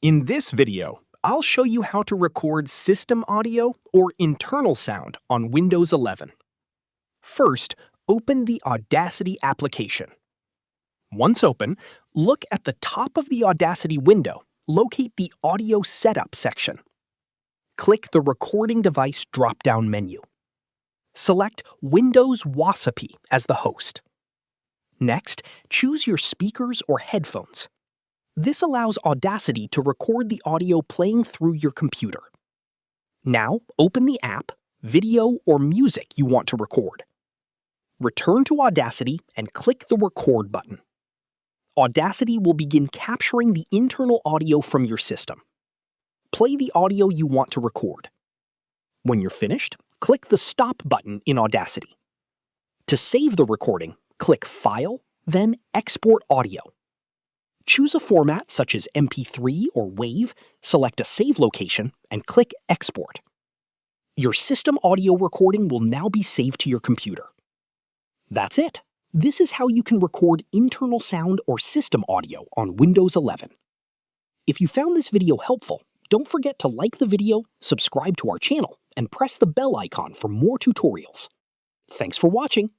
In this video, I'll show you how to record system audio or internal sound on Windows 11. First, open the Audacity application. Once open, look at the top of the Audacity window, locate the Audio Setup section. Click the Recording Device drop-down menu. Select Windows Wasp as the host. Next, choose your speakers or headphones. This allows Audacity to record the audio playing through your computer. Now, open the app, video, or music you want to record. Return to Audacity and click the Record button. Audacity will begin capturing the internal audio from your system. Play the audio you want to record. When you're finished, click the Stop button in Audacity. To save the recording, click File, then Export Audio. Choose a format such as MP3 or WAV, select a save location, and click Export. Your system audio recording will now be saved to your computer. That's it. This is how you can record internal sound or system audio on Windows 11. If you found this video helpful, don't forget to like the video, subscribe to our channel, and press the bell icon for more tutorials. Thanks for watching.